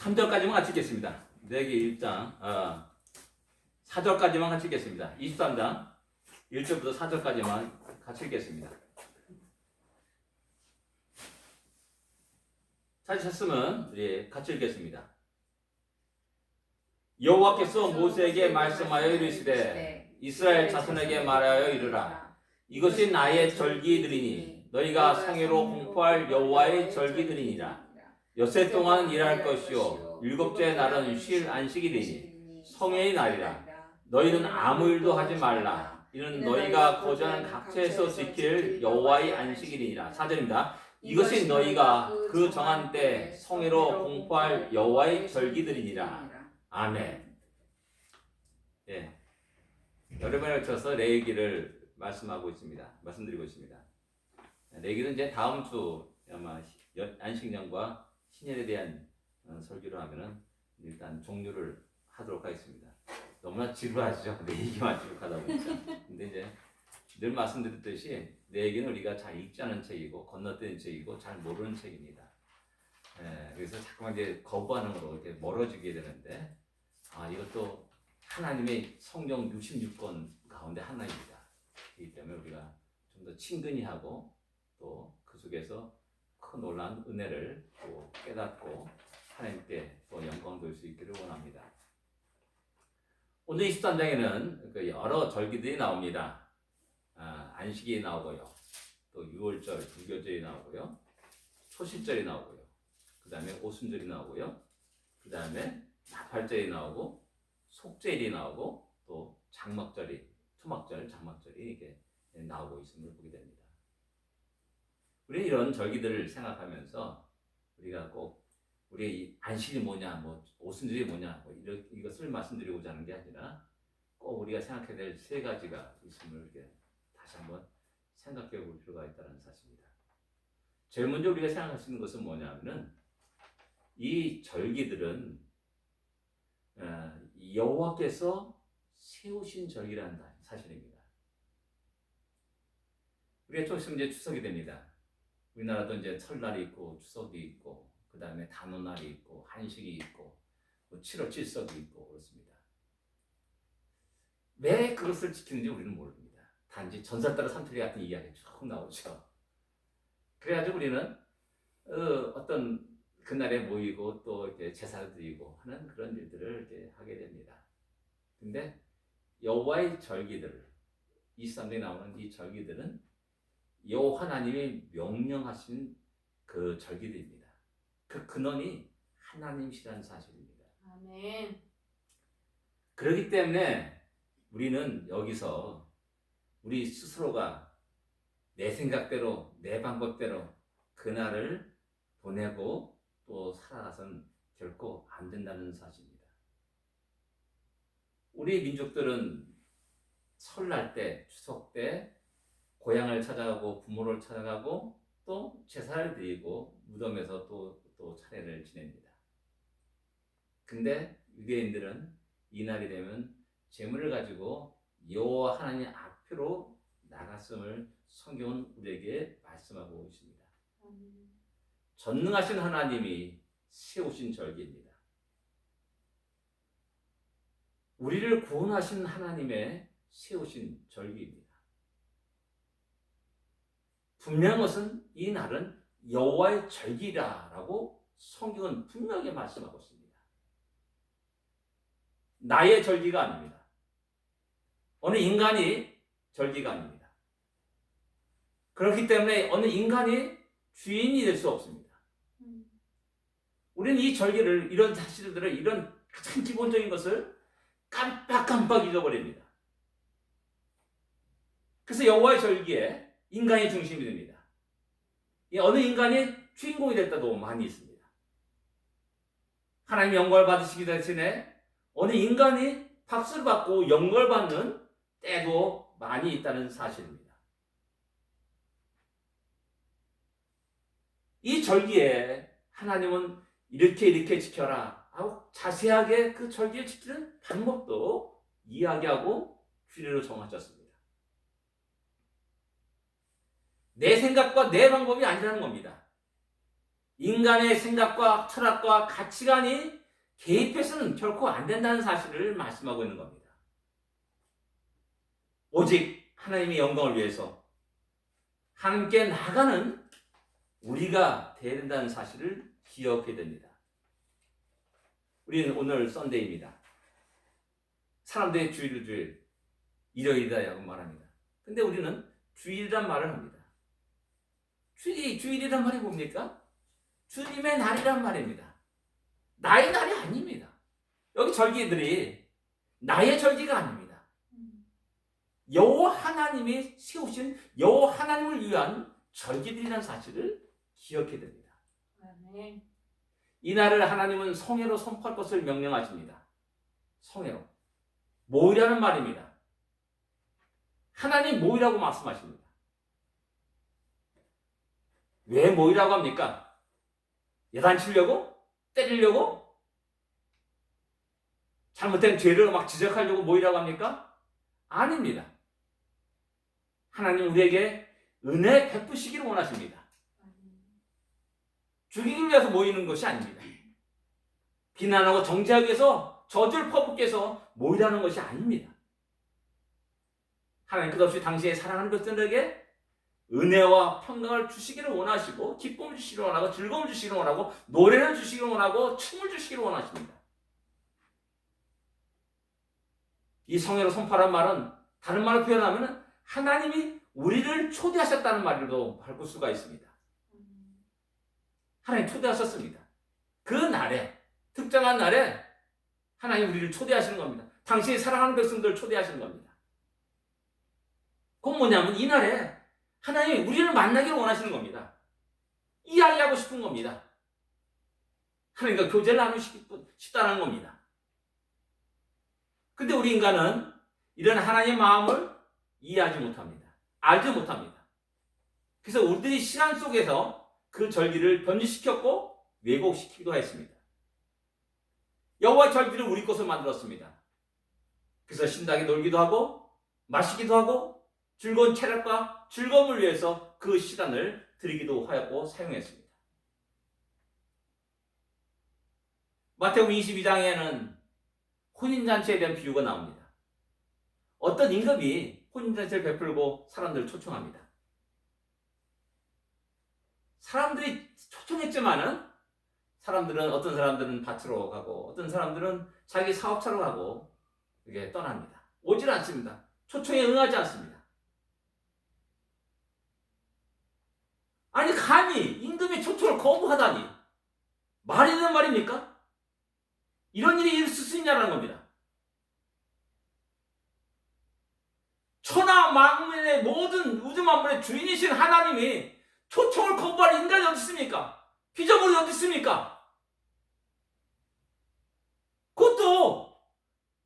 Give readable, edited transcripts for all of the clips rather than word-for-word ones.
3절까지만 같이 읽겠습니다. 레위기 1장 4절까지만 같이 읽겠습니다. 23장 1절부터 4절까지만 같이 읽겠습니다. 찾으셨으면 우리 같이 읽겠습니다. 여호와께서 모세에게 말씀하여 이르시되 이스라엘 자손에게 말하여 이르라. 이것이 나의 절기들이니 너희가 성회로 공포할 여호와의 절기들이니라. 엿새 동안 일할 것이요 일곱째 날은 쉴 안식일이니 성회의 날이라. 너희는 아무 일도 하지 말라. 이는 너희가 거저한 각처에서 지킬 여호와의 안식일이니라. 4절입니다. 이것이 너희가 그 정한 때 성회로 공포할 여호와의 절기들이니라. 아멘. 예, 여러 번에 걸쳐서 레위기를 말씀드리고 있습니다. 레위기는 이제 다음 주 아마 안식년과 신년에 대한 설교를 하면은 일단 종료를 하도록 하겠습니다. 너무나 지루하죠. 레위기만 쭉 하다 보니까. 근데 이제 늘 말씀드렸듯이 레위기는 우리가 잘 읽지 않은 책이고 건너뛰는 책이고 잘 모르는 책입니다. 그래서 자꾸만 이제 거부하는 거로 이렇게 멀어지게 되는데, 이것도 하나님의 성경 66권 가운데 하나입니다. 그렇기 때문에 우리가 좀 더 친근히 하고 또 그 속에서 큰 놀라운 은혜를 또 깨닫고 하나님께 또 영광 돌 수 있기를 원합니다. 오늘 23장에는 여러 절기들이 나옵니다. 안식이 나오고요. 또 6월절, 불교절이 나오고요. 초실절이 나오고요. 그 다음에 오순절이 나오고요. 그 다음에 나팔절이 나오고 속죄일이 나오고 또 장막절이, 초막절, 장막절이 이렇게 나오고 있음을 보게 됩니다. 우리는 이런 절기들을 생각하면서 우리가 꼭 우리 안식이 뭐냐, 뭐 오순절이 뭐냐, 뭐 이것을 말씀드리고자 하는 게 아니라 꼭 우리가 생각해야 될 세 가지가 있음을 이렇게 다시 한번 생각해 볼 필요가 있다는 사실입니다. 제일 먼저 우리가 생각할 수 있는 것은 뭐냐면은 이 절기들은 여호와께서 세우신 절기라는 사실입니다. 우리가 좀 있으면 이제 추석이 됩니다. 우리나라도 이제 설날이 있고 추석이 있고 그 다음에 단오날이 있고 한식이 있고 뭐 7월 7석이 있고 그렇습니다. 왜 그것을 지키는지 우리는 모릅니다. 단지 전사따라 삼투리 같은 이야기 쭉 나오죠. 그래가지고 우리는 어떤 그날에 모이고 또 이렇게 제사를 드리고 하는 그런 일들을 이렇게 하게 됩니다. 근데 여호와의 절기들, 23장에 나오는 이 절기들은 여호와 하나님이 명령하신 그 절기들입니다. 그 근원이 하나님이시라는 사실입니다. 아멘. 그렇기 때문에 우리는 여기서 우리 스스로가 내 생각대로, 내 방법대로 그날을 보내고 또 살아가선 결코 안 된다는 사실입니다. 우리 민족들은 설날 때, 추석 때 고향을 찾아가고 부모를 찾아가고 또 제사를 드리고 무덤에서 또 차례를 지냅니다. 근데 유대인들은 이날이 되면 제물을 가지고 여호와 하나님 앞으로 나갔음을 성경은 우리에게 말씀하고 있습니다. 전능하신 하나님이 세우신 절기입니다. 우리를 구원하신 하나님의 세우신 절기입니다. 분명한 것은 이 날은 여호와의 절기라라고 성경은 분명히 말씀하고 있습니다. 나의 절기가 아닙니다. 어느 인간이 절기가 아닙니다. 그렇기 때문에 어느 인간이 주인이 될 수 없습니다. 우리는 이 절기를, 이런 사실들을, 이런 가장 기본적인 것을 깜빡 잊어버립니다. 그래서 여호와의 절기에 인간이 중심이 됩니다. 어느 인간이 주인공이 될 때도 많이 있습니다. 하나님 영광을 받으시기 대신에 어느 인간이 박수를 받고 영광을 받는 때도 많이 있다는 사실입니다. 이 절기에 하나님은 이렇게 지켜라 하고 자세하게 그 절기를 지키는 방법도 이야기하고 규례로 정하셨습니다. 내 생각과 내 방법이 아니라는 겁니다. 인간의 생각과 철학과 가치관이 개입해서는 결코 안 된다는 사실을 말씀하고 있는 겁니다. 오직 하나님의 영광을 위해서 함께 나가는 우리가 되어야 된다는 사실을 기억해야 됩니다. 우리는 오늘 썬데이입니다. 사람들이 주일, 일요일이라고 말합니다. 근데 우리는 주일이란 말을 합니다. 주일이란 말이 뭡니까? 주님의 날이란 말입니다. 나의 날이 아닙니다. 여기 절기들이 나의 절기가 아닙니다. 여호와 하나님이 세우신 여호와 하나님을 위한 절기들이라는 사실을 기억해야 됩니다. 이 날을 하나님은 성회로 선포할 것을 명령하십니다. 성회로. 모이라는 말입니다. 하나님 모이라고 말씀하십니다. 왜 모이라고 합니까? 야단치려고? 때리려고? 잘못된 죄를 막 지적하려고 모이라고 합니까? 아닙니다. 하나님 우리에게 은혜 베푸시기를 원하십니다. 죽이기 위해서 모이는 것이 아닙니다. 비난하고 정죄하기 위해서 저주를 퍼붓기 위해서 모이라는 것이 아닙니다. 하나님 끝없이 당신의 사랑하는 것들에게 은혜와 평강을 주시기를 원하시고 기쁨을 주시기를 원하고 즐거움을 주시기를 원하고 노래를 주시기를 원하고 춤을 주시기를 원하십니다. 이 성회로 선포하는 말은 다른 말로 표현하면 하나님이 우리를 초대하셨다는 말로도 바꿀 수가 있습니다. 하나님 초대하셨습니다. 그 날에 특정한 날에 하나님 우리를 초대하시는 겁니다. 당신이 사랑하는 백성들을 초대하시는 겁니다. 그건 뭐냐면 이 날에 하나님이 우리를 만나기를 원하시는 겁니다. 이야기하고 싶은 겁니다. 하나님과 교제를 나누고 싶다는 겁니다. 근데 우리 인간은 이런 하나님의 마음을 이해하지 못합니다. 알지 못합니다. 그래서 우리들이 시간 속에서 그 절기를 변질시켰고 왜곡시키기도 했습니다. 여호와의 절기를 우리 것으로 만들었습니다. 그래서 신나게 놀기도 하고 마시기도 하고 즐거운 체력과 즐거움을 위해서 그 시간을 드리기도 하였고 사용했습니다. 마태복음 22장에는 혼인잔치에 대한 비유가 나옵니다. 어떤 임금이 혼인잔치를 베풀고 사람들을 초청합니다. 사람들이 초청했지만은 어떤 사람들은 밭으로 가고 어떤 사람들은 자기 사업차로 가고 이게 떠납니다. 오질 않습니다. 초청에 응하지 않습니다. 아니 감히 임금의 초청을 거부하다니 말이 되는 말입니까? 이런 일이 있을 수 있냐는 겁니다. 천하 만민의 모든 우주 만물의 주인이신 하나님이 초청을 거부할 인간이 어디 있습니까? 피조물이 어디 있습니까? 그것도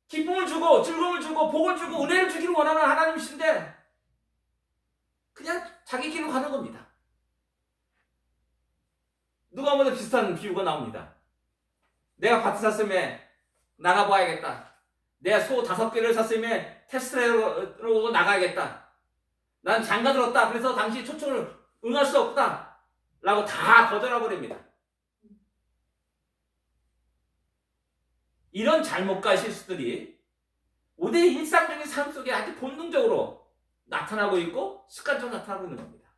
기쁨을 주고 즐거움을 주고 복을 주고 은혜를 주기를 원하는 하나님이신데 그냥 자기 길로 가는 겁니다. 누가보다 비슷한 비유가 나옵니다. 내가 밭을 샀으면 나가봐야겠다. 내가 소 5개를 샀으면 테스트로 나가야겠다. 난 장가 들었다. 그래서 당신 초청을 응할 수 없다. 라고 다 거절해버립니다. 이런 잘못과 실수들이 우리의 일상적인 삶 속에 아주 본능적으로 나타나고 있고 습관적으로 나타나고 있는 겁니다.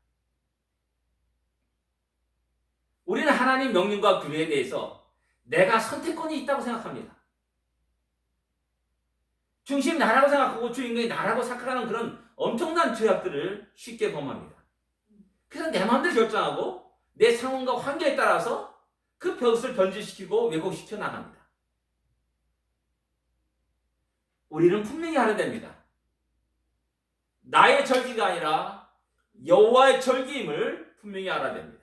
우리는 하나님 명령과 규례에 대해서 내가 선택권이 있다고 생각합니다. 중심이 나라고 생각하고 주인공이 나라고 생각하는 그런 엄청난 죄악들을 쉽게 범합니다. 그래서 내 마음대로 결정하고 내 상황과 환경에 따라서 그 벼슬을 변질시키고 왜곡시켜 나갑니다. 우리는 분명히 알아야 됩니다. 나의 절기가 아니라 여호와의 절기임을 분명히 알아야 됩니다.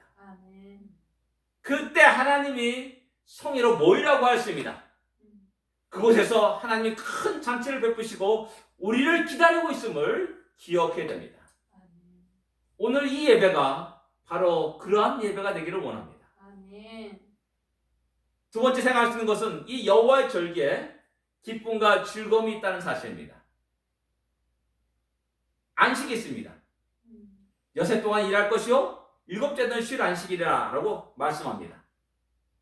그때 하나님이 성회로 모이라고 하였습니다. 그곳에서 하나님이 큰 잔치를 베푸시고 우리를 기다리고 있음을 기억해야 됩니다. 오늘 이 예배가 바로 그러한 예배가 되기를 원합니다. 두 번째 생각할 수 있는 것은 이 여호와의 절기에 기쁨과 즐거움이 있다는 사실입니다. 안식이 있습니다. 여세 동안 일할 것이요 일곱째는 쉴 안식이라 라고 말씀합니다.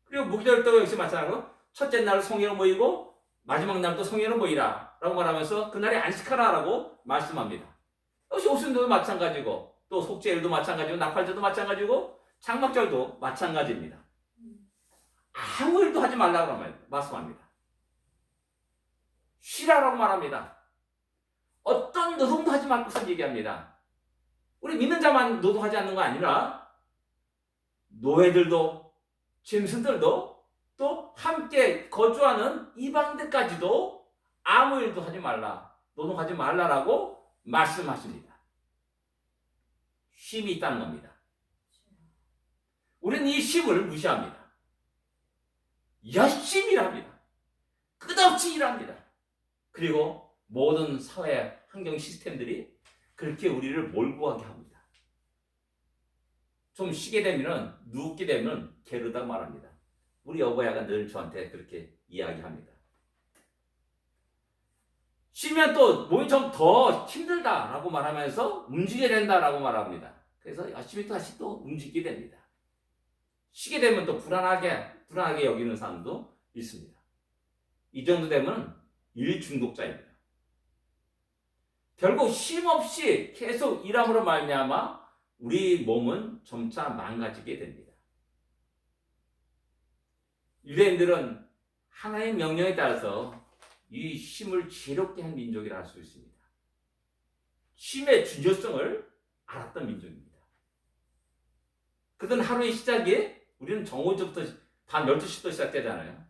그리고 무기절도 역시 마찬가지로 첫째 날 성회로 모이고 마지막 날도 성회로 모이라 라고 말하면서 그날에 안식하라 라고 말씀합니다. 역시 오순절도 마찬가지고 또 속죄일도 마찬가지고 나팔절도 마찬가지고 장막절도 마찬가지입니다. 아무 일도 하지 말라고 말씀합니다. 쉬라라고 말합니다. 어떤 노동도 하지 말고서 얘기합니다. 우리 믿는 자만 노동하지 않는 거 아니라 노예들도 짐승들도 또 함께 거주하는 이방인들까지도 아무 일도 하지 말라, 노동하지 말라라고 말씀하십니다. 쉼이 있다는 겁니다. 우리는 이 쉼을 무시합니다. 열심히 일합니다. 끝없이 일합니다. 그리고 모든 사회 환경 시스템들이 그렇게 우리를 몰고 가게 합니다. 좀 쉬게 되면, 눕게 되면 게으르다 말합니다. 우리 여보야가 늘 저한테 그렇게 이야기합니다. 쉬면 또 몸이 좀 더 힘들다라고 말하면서 움직여야 된다라고 말합니다. 그래서 열심히 다시 또 움직이게 됩니다. 쉬게 되면 또 불안하게 여기는 사람도 있습니다. 이 정도 되면 일 중독자입니다. 결국 쉼 없이 계속 일함으로 말미암아 우리 몸은 점차 망가지게 됩니다. 유대인들은 하나의 명령에 따라서 이 쉼을 지혜롭게 한 민족이라 할 수 있습니다. 쉼의 중요성을 알았던 민족입니다. 그들은 하루의 시작이 우리는 정오전부터 밤 12시부터 시작되잖아요.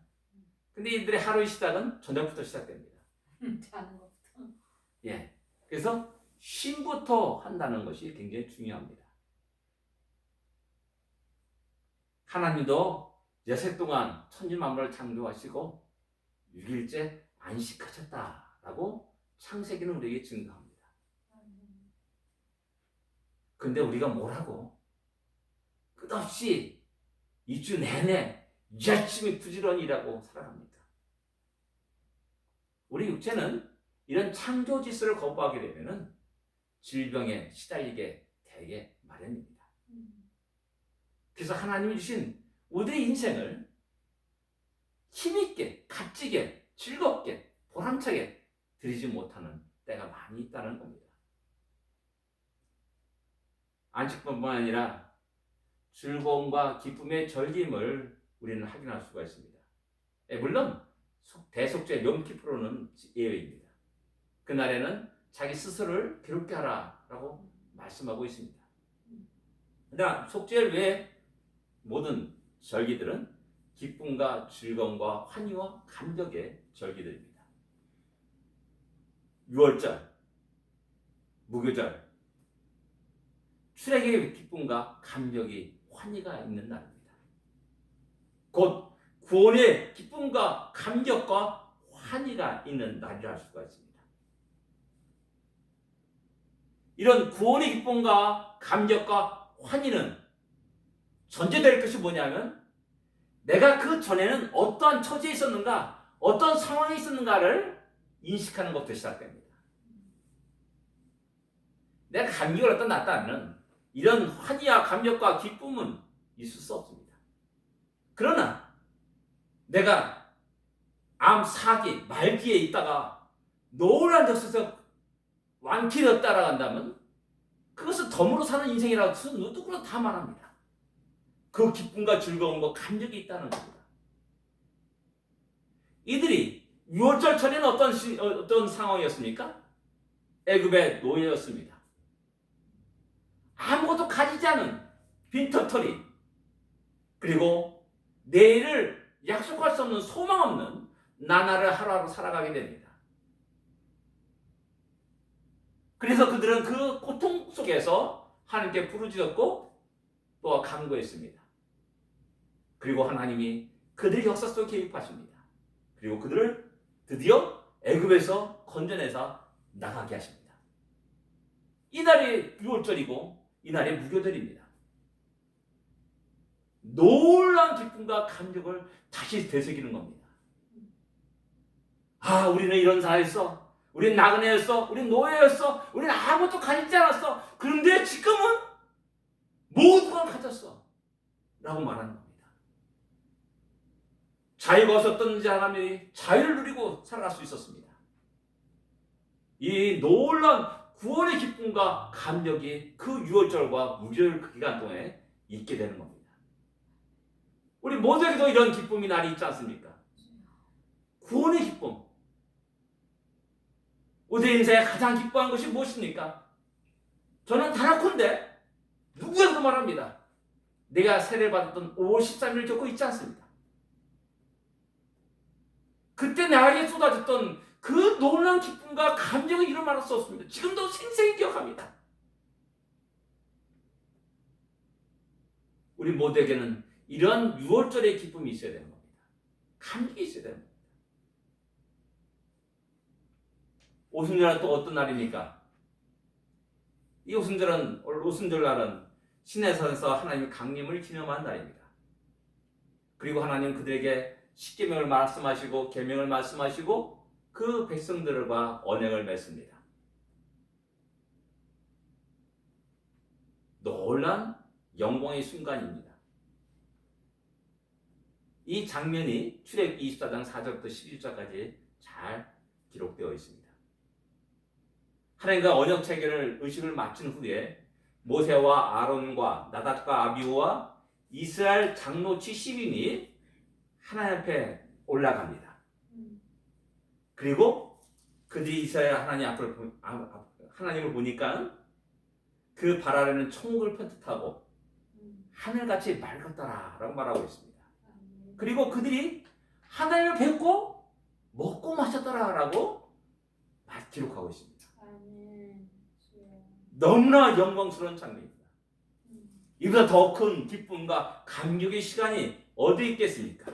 근데 이들의 하루의 시작은 저녁부터 시작됩니다. 자는 것부터. 예. 그래서 쉼부터 한다는 것이 굉장히 중요합니다. 하나님도 여세 동안 천지만물을 창조하시고 6일째 안식하셨다라고 창세기는 우리에게 증거합니다. 근데 우리가 뭐라고? 끝없이 2주 내내 열심히 부지런히 일하고 살아갑니다. 우리 육체는 이런 창조 질서를 거부하게 되면 질병에 시달리게 되게 마련입니다. 그래서 하나님이 주신 우리의 인생을 힘있게, 값지게, 즐겁게, 보람차게 드리지 못하는 때가 많이 있다는 겁니다. 안식뿐만 아니라 즐거움과 기쁨의 절기임을 우리는 확인할 수가 있습니다. 물론 대속죄 욤키프로는 예외입니다. 그날에는 자기 스스로를 괴롭게 하라라고 말씀하고 있습니다. 그러나 속죄일 외에 모든 절기들은 기쁨과 즐거움과 환희와 감격의 절기들입니다. 유월절, 무교절, 출애굽의 기쁨과 감격이 환희가 있는 날입니다. 곧 구원의 기쁨과 감격과 환희가 있는 날이라 할 수가 있습니다. 이런 구원의 기쁨과 감격과 환희는 전제될 것이 뭐냐면 내가 그 전에는 어떠한 처지에 있었는가, 어떤 상황에 있었는가를 인식하는 것부터 시작됩니다. 내가 감격을 어떤 낳았다면 이런 환희와 감격과 기쁨은 있을 수 없습니다. 그러나 내가 암, 사기, 말기에 있다가 노란 젖에서 완쾌되어 따라간다면 그것을 덤으로 사는 인생이라고 누구나 다 말합니다. 그 기쁨과 즐거움과 감격이 있다는 겁니다. 이들이 유월절 전에는 어떤 상황이었습니까? 애굽의 노예였습니다. 아무것도 가지지 않은 빈털터리, 그리고 내일을 약속할 수 없는 소망 없는 나날을 하루하루 살아가게 됩니다. 그래서 그들은 그 고통 속에서 하나님께 부르짖었고 또 간구했습니다. 그리고 하나님이 그들의 역사 속에 개입하십니다. 그리고 그들을 드디어 애굽에서 건져내서 나가게 하십니다. 이날이 유월절이고 이날이 무교절입니다. 놀라운 기쁨과 감격을 다시 되새기는 겁니다. 아, 우리는 이런 사회였어. 우린 나그네였어. 우린 노예였어. 우린 아무것도 가지지 않았어. 그런데 지금은 모든 걸 가졌어 라고 말하는 겁니다. 자유가 없었던 사람이 자유를 누리고 살아갈 수 있었습니다. 이 놀라운 구원의 기쁨과 감격이 그 6월절과 무교절 그 기간 동안에 있게 되는 겁니다. 우리 모두에게도 이런 기쁨이 날이 있지 않습니까? 구원의 기쁨. 우리 인생에 가장 기뻐하는 것이 무엇입니까? 저는 단언컨대 누구에게도 말합니다. 내가 세례를 받았던 5월 13일을 겪고 있지 않습니다. 그때 나에게 쏟아졌던 그 놀라운 기쁨과 감정을 이루 말할 수 없습니다. 지금도 생생히 기억합니다. 우리 모두에게는 이러한 6월절의 기쁨이 있어야 되는 겁니다. 감격이 있어야 되는 겁니다. 오순절은 또 어떤 날입니까? 이 오순절날은 시내산에서 하나님의 강림을 기념한 날입니다. 그리고 하나님 그들에게 십계명을 말씀하시고 계명을 말씀하시고 그 백성들과 언약을 맺습니다. 놀란 영광의 순간입니다. 이 장면이 출애굽기 24장 4절부터 11절까지 잘 기록되어 있습니다. 하나님과 언약 체결을 의식을 마친 후에 모세와 아론과 나답과 아비후와 이스라엘 장로 70인이 하나님 앞에 올라갑니다. 그리고 그들이 이스라엘 하나님을 보니까 그 발 아래는 천국을 편뜻하고 하늘같이 맑았더라 라고 말하고 있습니다. 그리고 그들이 하나님을 뵙고 먹고 마셨더라 라고 기록하고 있습니다. 너무나 영광스러운 장면입니다. 이보다 더 큰 기쁨과 감격의 시간이 어디 있겠습니까?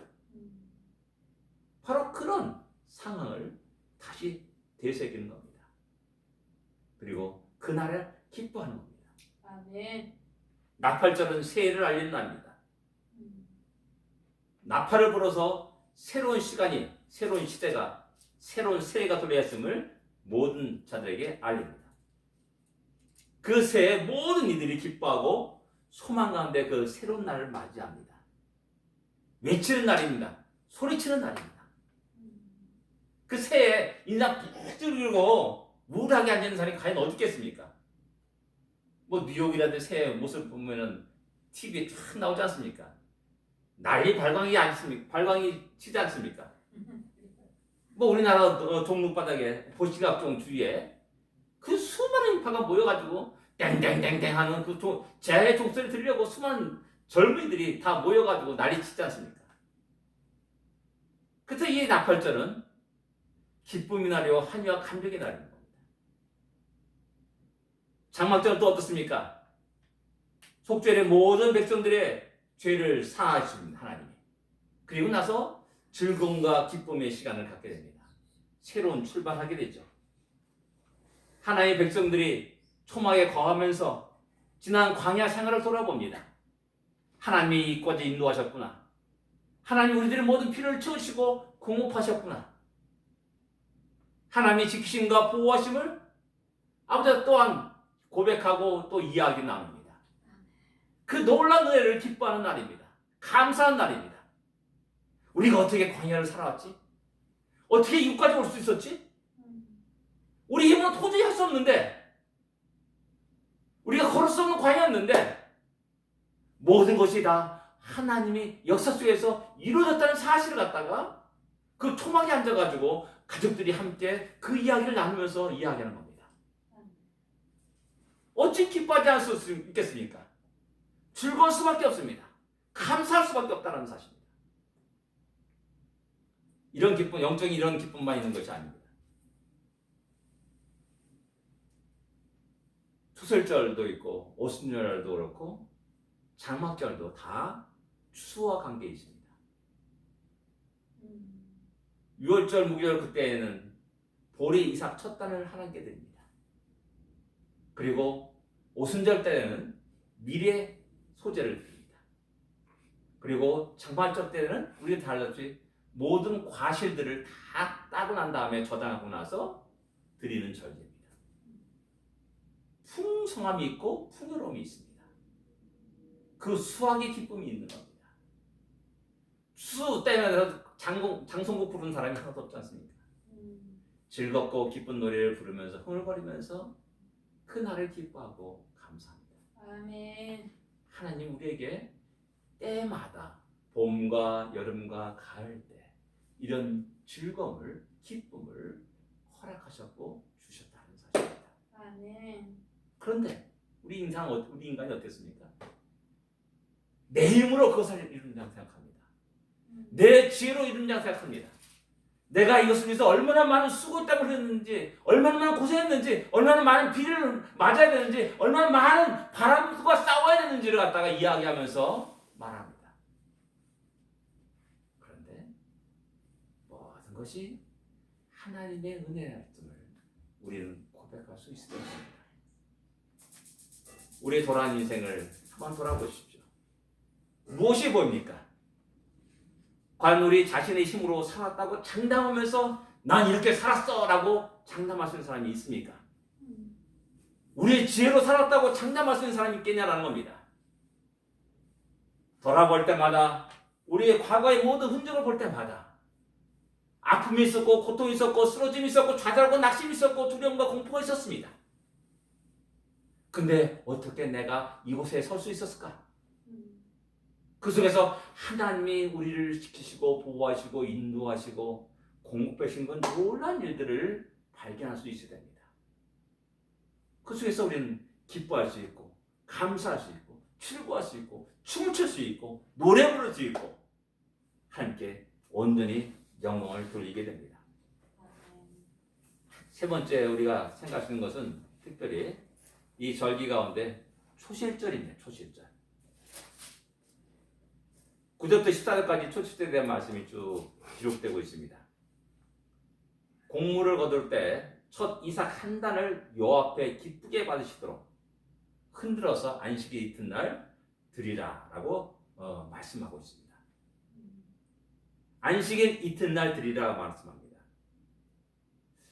바로 그런 상황을 다시 되새기는 겁니다. 그리고 그날을 기뻐하는 겁니다. 아멘. 나팔절은 새해를 알리는 날입니다. 나팔을 불어서 새로운 시간이, 새로운 시대가, 새로운 새해가 도래했음을 모든 자들에게 알립니다. 그 새해 모든 이들이 기뻐하고 소망 가운데 그 새로운 날을 맞이합니다. 외치는 날입니다. 소리치는 날입니다. 그 새해 인상 푹 찌르고 우울하게 앉아있는 사람이 과연 어디 있겠습니까? 뭐 뉴욕이라든지 새해 모습 보면은 TV에 쫙 나오지 않습니까? 난리 발광이 치지 않습니까? 뭐 우리나라 종로바닥에 보시각종 주위에 그 수많은 인파가 모여가지고 땡땡땡땡 하는 그 제 종소리 들으려고 수많은 젊은이들이 다 모여가지고 난리 치지 않습니까? 그래서 이 나팔절은 기쁨의 날이요 환희와 감격의 날인 겁니다. 장막절은 또 어떻습니까? 속죄의 모든 백성들의 죄를 사하신 하나님이. 그리고 나서 즐거움과 기쁨의 시간을 갖게 됩니다. 새로운 출발하게 되죠. 하나님의 백성들이 초막에 거하면서 지난 광야 생활을 돌아봅니다. 하나님이 이까지 인도하셨구나. 하나님 우리들의 모든 피를 채우시고 공급하셨구나. 하나님이 지키심과 보호하심을 아버지 또한 고백하고 또 이야기 나눕니다. 그 놀라운 은혜를 기뻐하는 날입니다. 감사한 날입니다. 우리가 어떻게 광야를 살아왔지? 어떻게 이곳까지 올 수 있었지? 우리 힘으로 도저히 할 수 없는데, 우리가 걸을 수 없는 광야였는데 모든 것이 다 하나님이 역사 속에서 이루어졌다는 사실을 갖다가 그 초막에 앉아가지고 가족들이 함께 그 이야기를 나누면서 이야기하는 겁니다. 어찌 기뻐하지 않을 수 있겠습니까? 즐거울 수밖에 없습니다. 감사할 수밖에 없다는 사실입니다. 이런 기쁨, 영적인 이런 기쁨만 있는 것이 아닙니다. 추설절도 있고 오순절도 그렇고 장막절도 다 추수와 관계 있습니다. 6월절 무교절 그때에는 보리 이삭 첫 단을 하나님께 드립니다. 그리고 오순절 때는 미래 소재를 드립니다. 그리고 장막절 때는 우리가 달랐지 모든 과실들을 다 따고 난 다음에 저장하고 나서 드리는 절기입니다. 풍성함이 있고 풍요로움이 있습니다. 그 수확의 기쁨이 있는 겁니다. 수 때문에 장송곡 부르는 사람이 하나도 없지 않습니까? 즐겁고 기쁜 노래를 부르면서 흥얼거리면서 그 날을 기뻐하고 감사합니다. 아멘. 하나님 우리에게 때마다 봄과 여름과 가을 때 이런 즐거움을 기쁨을 허락하셨고 주셨다는 사실입니다. 아멘. 그런데 우리 인간이 어땠습니까? 내 힘으로 그것을 이룬다고 생각합니다. 내 지혜로 이룬다고 생각합니다. 내가 이것을 위해서 얼마나 많은 수고땀을 흘렸는지, 얼마나 많은 고생했는지, 얼마나 많은 비를 맞아야 되는지, 얼마나 많은 바람과 싸워야 되는지를 갖다가 이야기하면서 말합니다. 그런데 모든 것이 하나님의 은혜였음을 우리는 고백할 수 있을 것입니다. 우리의 돌아간 인생을 한번 돌아보십시오. 무엇이 보입니까? 과연 우리 자신의 힘으로 살았다고 장담하면서 난 이렇게 살았어 라고 장담할 수 있는 사람이 있습니까? 우리의 지혜로 살았다고 장담할 수 있는 사람이 있겠냐라는 겁니다. 돌아볼 때마다 우리의 과거의 모든 흔적을 볼 때마다 아픔이 있었고 고통이 있었고 쓰러짐이 있었고 좌절하고 낙심이 있었고 두려움과 공포가 있었습니다. 근데 어떻게 내가 이곳에 설 수 있었을까? 그 속에서 하나님이 우리를 지키시고 보호하시고 인도하시고 공급하신 건 놀라운 일들을 발견할 수 있어야 됩니다. 그 속에서 우리는 기뻐할 수 있고 감사할 수 있고 출구할 수 있고 춤을 출 수 있고 노래 부를 수 있고 함께 온전히 영광을 돌리게 됩니다. 세 번째 우리가 생각할 수 있는 것은 특별히 이 절기 가운데 초실절입니다. 초실절. 9절부터 14절까지 초실절에 대한 말씀이 쭉 기록되고 있습니다. 곡물을 거둘 때 첫 이삭 한 단을 여호와 앞에 기쁘게 받으시도록 흔들어서 안식일 이튿날 드리라 라고 말씀하고 있습니다. 안식일 이튿날 드리라 말씀합니다.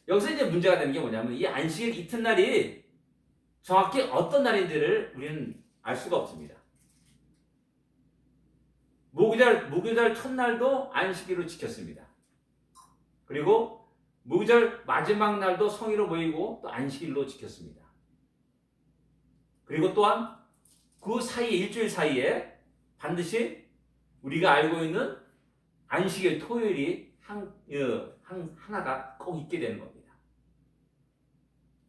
여기서 이제 문제가 되는 게 뭐냐면 이 안식일 이튿날이 정확히 어떤 날인지를 우리는 알 수가 없습니다. 무교절 첫날도 안식일로 지켰습니다. 그리고 무교절 마지막 날도 성회로 모이고 또 안식일로 지켰습니다. 그리고 또한 그 사이에 일주일 사이에 반드시 우리가 알고 있는 안식일 토요일이 하나가 꼭 있게 되는 겁니다.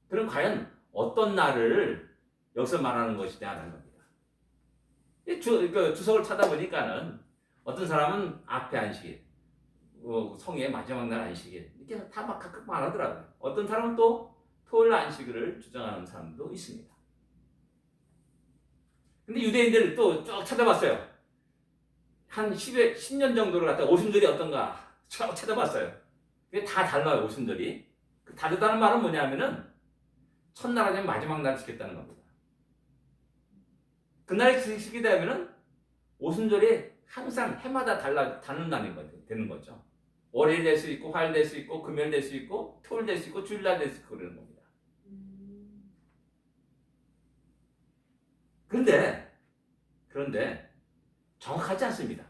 그럼 과연 어떤 날을 여기서 말하는 것이냐는 겁니다. 주석을 찾아보니까는 어떤 사람은 앞에 안식일, 성의 마지막 날 안식일 이렇게 다 막 각각 말하더라고요. 어떤 사람은 또 토요일 안식일을 주장하는 사람도 있습니다. 근데 유대인들 또 쭉 찾아봤어요. 한 10년 정도를 갖다 오순절이 어떤가 쭉 찾아봤어요. 그게 다 달라요, 오순절이. 다르다는 말은 뭐냐면은 첫날 아니면 마지막 날 지켰다는 겁니다. 그날이 지키게 되면은 오순절이 항상 해마다 다른 날인 거죠. 되는 거죠. 월요일 될 수 있고, 화요일 될 수 있고, 금요일 될 수 있고, 토요일 될 수 있고, 주일날 될 수 있고 그러는 겁니다. 그런데 정확하지 않습니다.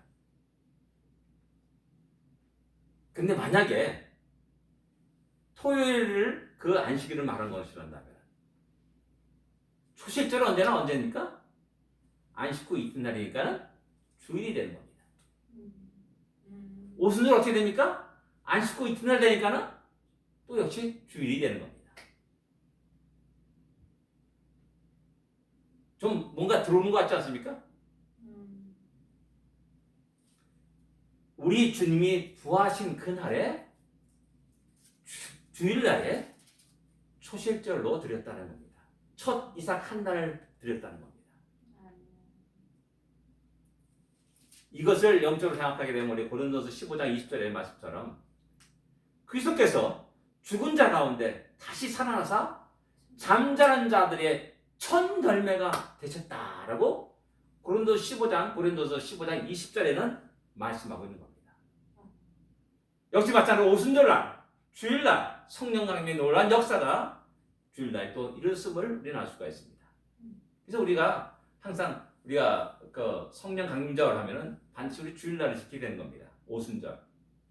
근데 만약에 토요일을 그 안식일을 말한 것이란다면 초실절은 언제입니까? 안식 후 이튿날이니까 주일이 되는 겁니다. 오순절 어떻게 됩니까? 안식 후 이튿날 되니까는 또 역시 주일이 되는 겁니다. 좀 뭔가 들어오는 것 같지 않습니까? 우리 주님이 부하신 그날에 주일날에 초실절로 드렸다는 겁니다. 첫 이삭 한 달을 드렸다는 겁니다. 이것을 영적으로 생각하게 되면 우리 고린도서 15장 20절의 말씀처럼 그리스도께서 죽은 자 가운데 다시 살아나사 잠자는 자들의 첫 열매가 되셨다라고 고린도서 15장 20절에는 말씀하고 있는 겁니다. 역시 마찬가지로 오순절날, 주일날 성령 강림의 놀라운 역사가 주일날 또 일어났음을 우리는 알 수가 있습니다. 그래서 우리가 항상 우리가 그 성령 강림절 하면은 반드시 우리 주일날을 지키게 되는 겁니다. 오순절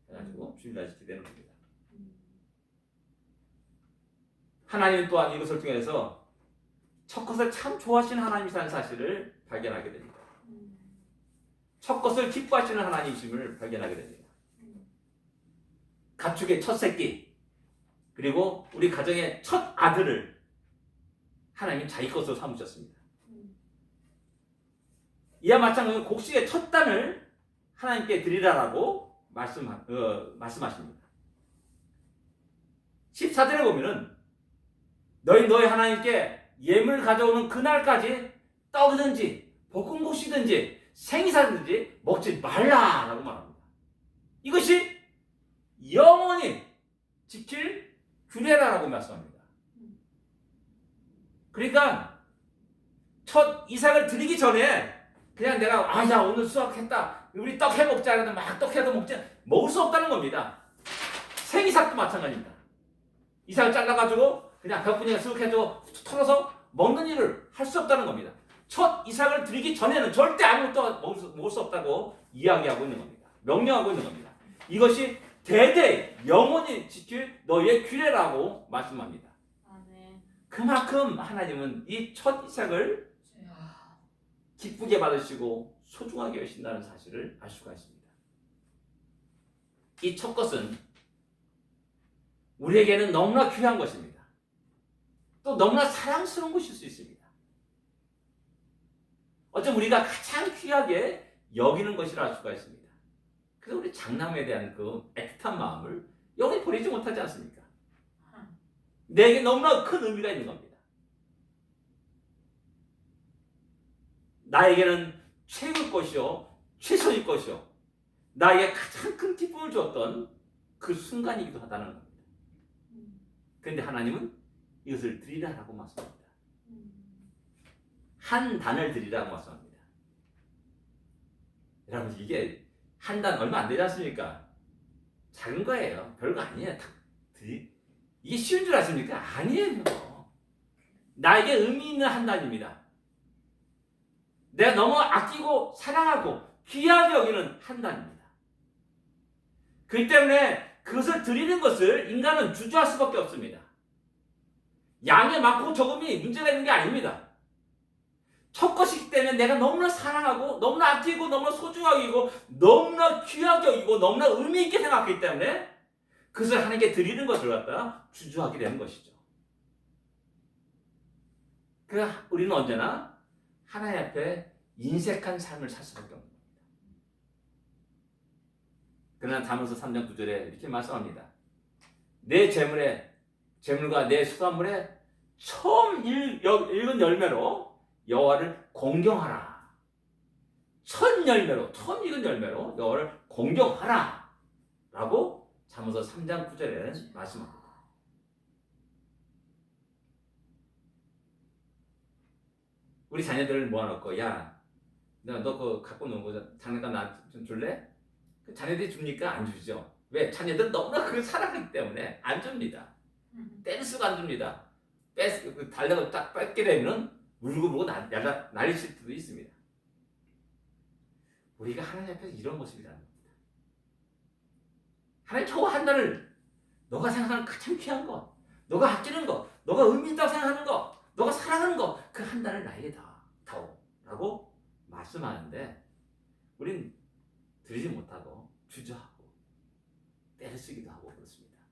해가지고 주일날 지키게 되는 겁니다. 하나님 또한 이것을 통해서 첫 것을 참 좋아하시는 하나님이라는 사실을 발견하게 됩니다. 첫 것을 기뻐하시는 하나님이심을 발견하게 됩니다. 가축의 첫 새끼 그리고 우리 가정의 첫 아들을 하나님이 자기 것으로 삼으셨습니다. 이와 마찬가지로 곡식의 첫 단을 하나님께 드리라라고 말씀하십니다. 14절에 보면은 너희 하나님께 예물 가져오는 그날까지 떡이든지 볶은 곡식이든지 생이사든지 먹지 말라라고 말합니다. 이것이 영원히 지킬 규례라고 말씀합니다. 그러니까 첫 이삭을 드리기 전에 그냥 내가 야 오늘 수확했다 우리 떡 해 먹자 해도 막 떡 해도 먹을 수 없다는 겁니다. 생이삭도 마찬가지입니다. 이삭을 잘라가지고 그냥 벽분이가 쓱 해도 털어서 먹는 일을 할 수 없다는 겁니다. 첫 이삭을 드리기 전에는 절대 아무것도 먹을 수 없다고 이야기하고 있는 겁니다. 명령하고 있는 겁니다. 이것이 대대 영원히 지킬 너희의 규례라고 말씀합니다. 그만큼 하나님은 이 첫 이삭을 기쁘게 받으시고 소중하게 여신다는 사실을 알 수가 있습니다. 이 첫 것은 우리에게는 너무나 귀한 것입니다. 또 너무나 사랑스러운 것일 수 있습니다. 어쩜 우리가 가장 귀하게 여기는 것이라 할 수가 있습니다. 그래서 우리 장남에 대한 그 애틋한 마음을 영원히 버리지 못하지 않습니까? 내게 너무나 큰 의미가 있는 겁니다. 나에게는 최고의 것이요 최선의 것이요 나에게 가장 큰 기쁨을 주었던 그 순간이기도 하다는 겁니다. 그런데 하나님은 이것을 드리라라고 말씀합니다. 한 단을 드리라고 말씀합니다. 여러분 이게 한 단 얼마 안 되지 않습니까? 작은 거예요. 별거 아니에요. 이게 쉬운 줄 아십니까? 아니에요. 나에게 의미 있는 한 단입니다. 내가 너무 아끼고 사랑하고 귀하게 여기는 한 단입니다. 그렇기 때문에 그것을 드리는 것을 인간은 주저할 수밖에 없습니다. 양의 많고 적음이 문제가 있는 게 아닙니다. 첫 것이기 때문에 내가 너무나 사랑하고 너무나 아끼고 너무나 소중하게 여기고 너무나 귀하게 여기고 너무나 의미 있게 생각하기 때문에 그것을 하나님께 드리는 것을 갖다가 주저하게 되는 것이죠. 그래서 우리는 언제나 하나님 앞에 인색한 삶을 살 수밖에 없는 겁니다. 그러나 잠언서 3장 9절에 이렇게 말씀합니다. 내 재물과 내 수산물에 처음 읽은 열매로 여호와를 공경하라. 처음 익은 열매로 여호와를 공경하라 라고 잠언서 3장 9절에 말씀합니다. 우리 자녀들을 모아놓고 야 너 그거 갖고 놓은 거 장난감 나한테 좀 줄래? 자녀들이 줍니까? 안 주죠. 왜? 자녀들은 너무나 그걸 사랑하기 때문에 안 줍니다. 뗄 수가 안 줍니다. 달려가 딱 뺏게 되면 울고 난리칠 수도 있습니다. 우리가 하나님 앞에서 이런 모습이라는 겁니다. 하나님 저 한 달을 너가 생각하는 가장 귀한 것, 너가 아끼는 것, 너가 의미 있다고 생각하는 것, 너가 사랑하는 것, 그 한 달을 나에게 다오라고 말씀하는데 우린 드리지 못하고 주저하고 때를 쓰기도 하고 그렇습니다.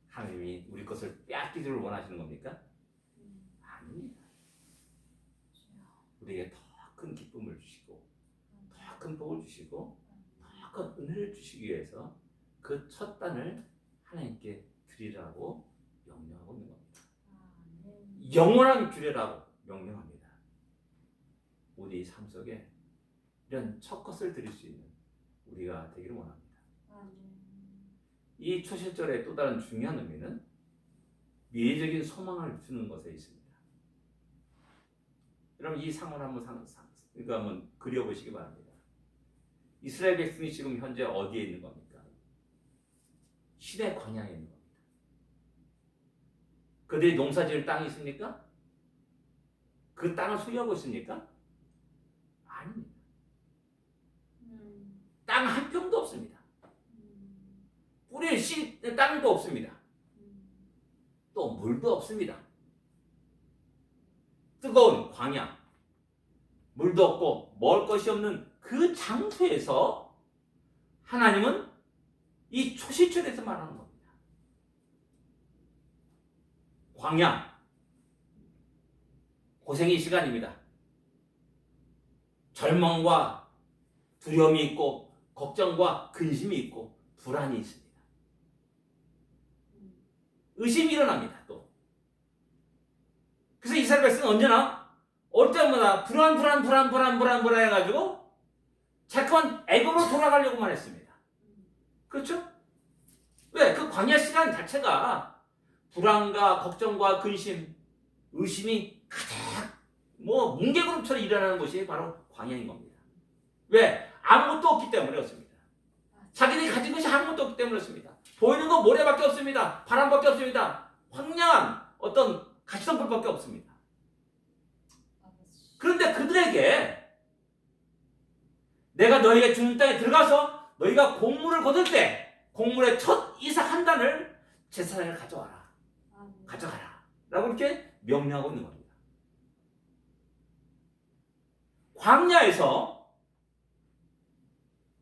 하나님이 우리 것을 빼앗기기를 원하시는 겁니까? 아닙니다. 우리에게 더 큰 기쁨을 주시고 더 큰 복을 주시고 더 큰 은혜를 주시기 위해서 그 첫 단을 하나님께 드리라고 명령하고 있는 겁니다. 영원한 규례라고 명령합니다. 우리 삶 속에 이런 첫 것을 드릴 수 있는 우리가 되기를 원합니다. 이 초실절의 또 다른 중요한 의미는 미래적인 소망을 주는 것에 있습니다. 여러분 이 상황을 한번 그려보시기 바랍니다. 이스라엘 백성이 지금 현재 어디에 있는 겁니까? 시내 광야에 있는 겁니다. 그들이 농사지을 땅이 있습니까? 그 땅을 소유하고 있습니까? 아닙니다. 땅 한 평도 없습니다. 뿌릴 땅도 없습니다. 또 물도 없습니다. 뜨거운 광야, 물도 없고 먹을 것이 없는 그 장소에서 하나님은 이 초시절에서 말하는 겁니다. 광야, 고생의 시간입니다. 절망과 두려움이 있고 걱정과 근심이 있고 불안이 있습니다. 의심이 일어납니다. 또 그래서 이스라엘 백성은 언제나 올 때마다 불안 해가지고 자꾸만 애굽으로 돌아가려고만 했습니다. 그렇죠? 왜? 그 광야 시간 자체가 불안과 걱정과 근심, 의심이 가득 뭉게구름처럼 일어나는 것이 바로 광야인 겁니다. 왜? 아무것도 없기 때문에 그렇습니다. 자기들이 가진 것이 아무것도 없기 때문에 그렇습니다. 보이는 건 모래밖에 없습니다. 바람밖에 없습니다. 황량한 어떤 가시덤불밖에 없습니다. 그런데 그들에게 내가 너희에게 주는 땅에 들어가서 너희가 곡물을 거둘 때 곡물의 첫 이삭 한 단을 제사장을 가져와라. 가져가라. 라고 이렇게 명령하고 있는 겁니다. 광야에서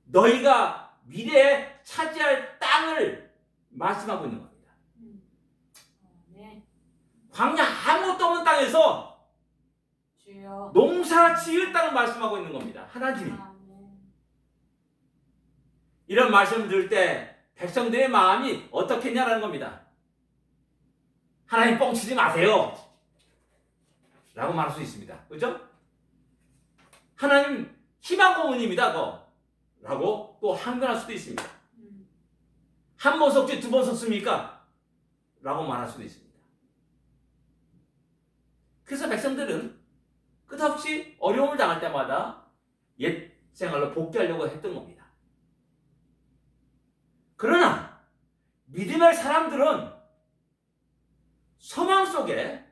너희가 미래에 차지할 땅을 말씀하고 있는 겁니다. 광야 아무것도 없는 땅에서 농사 지을 땅을 말씀하고 있는 겁니다. 하나님이. 이런 말씀을 들을 때 백성들의 마음이 어떻겠냐라는 겁니다. 하나님 뻥치지 마세요. 라고 말할 수 있습니다. 그렇죠? 하나님 희망 고문입니다. 라고 또 항변할 수도 있습니다. 한 번 섞지 두 번 섞습니까? 라고 말할 수도 있습니다. 그래서 백성들은 끝없이 어려움을 당할 때마다 옛 생활로 복귀하려고 했던 겁니다. 그러나 믿음의 사람들은 소망 속에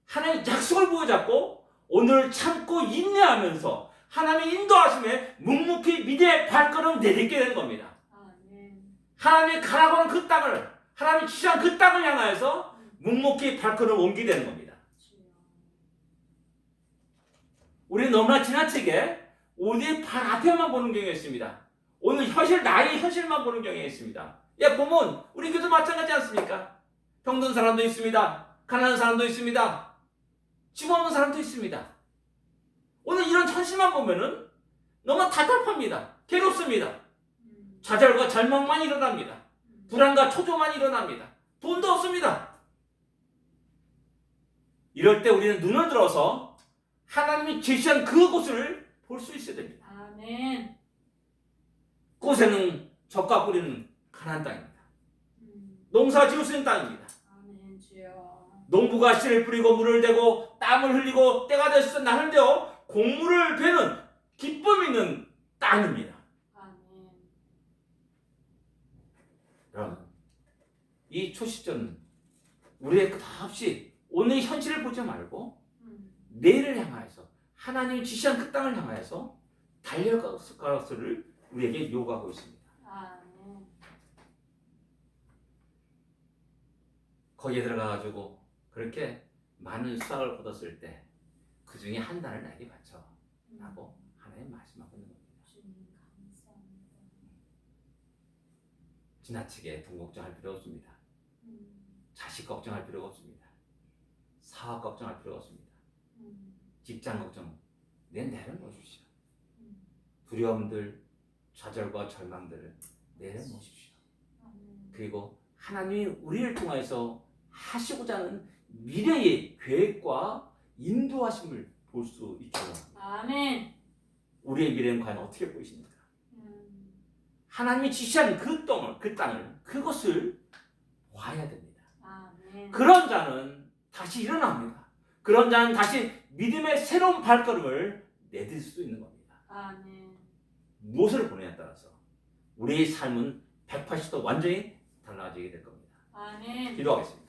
하나님의 약속을 부여잡고 오늘 참고 인내하면서 하나님의 인도하심에 묵묵히 믿음의 발걸음을 내딛게 되는 겁니다. 하나님이 가라고 하는 그 땅을, 하나님이 지시한 그 땅을 향하여서 묵묵히 발걸음을 옮기게 되는 겁니다. 우리는 너무나 지나치게 우리의 발 앞에만 보는 경우가 있습니다. 오늘 현실, 나의 현실만 보는 경우가 있습니다. 보면 우리 교도 마찬가지 않습니까? 병든 사람도 있습니다. 가난한 사람도 있습니다. 집 없는 사람도 있습니다. 오늘 이런 현실만 보면은 너무 답답합니다. 괴롭습니다. 좌절과 절망만 일어납니다. 불안과 초조만 일어납니다. 돈도 없습니다. 이럴 때 우리는 눈을 들어서 하나님이 제시한 그곳을 볼 수 있어야 됩니다. 아멘. 그곳에는 젖과 뿌리는 가나안 땅입니다. 농사 지을 수 있는 땅입니다. 아멘 주여. 농부가 씨를 뿌리고 물을 대고 땀을 흘리고 때가 되어서 나를 되어 곡물을 베는 기쁨 있는 땅입니다. 아멘. 여러분, 이 초시절은 우리의 끝없이 오늘 현실을 보지 말고 내일을 향하여서 하나님이 지시한 그 땅을 향하여서 달려갈 것을 우리에게 요구하고 있습니다. 아멘. 거기에 들어가가지고 그렇게 많은 수확을 거뒀을 때 그 중에 한 단을 나에게 바쳐 라고 하나님 말씀하고 있는 겁니다. 주님 감사합니다. 지나치게 돈 걱정할 필요 없습니다. 자식 걱정할 필요가 없습니다. 사업 걱정할 필요가 없습니다. 직장 걱정 내려놓으십시오. 두려움들, 좌절과 절망들을 내려놓으십시오. 그리고 하나님이 우리를 통해서 하시고자 하는 미래의 계획과 인도하심을 볼 수 있게 합니다. 아멘. 우리의 미래는 과연 어떻게 보이십니까? 하나님이 지시한 그 땅을, 그것을 봐야 됩니다. 아멘. 그런 자는 다시 일어납니다. 그런 자는 다시 믿음의 새로운 발걸음을 내딜 수 있는 겁니다. 아멘. 무엇을 보느냐에 따라서 우리의 삶은 180도 완전히 달라지게 될 겁니다. 아멘. 기도하겠습니다.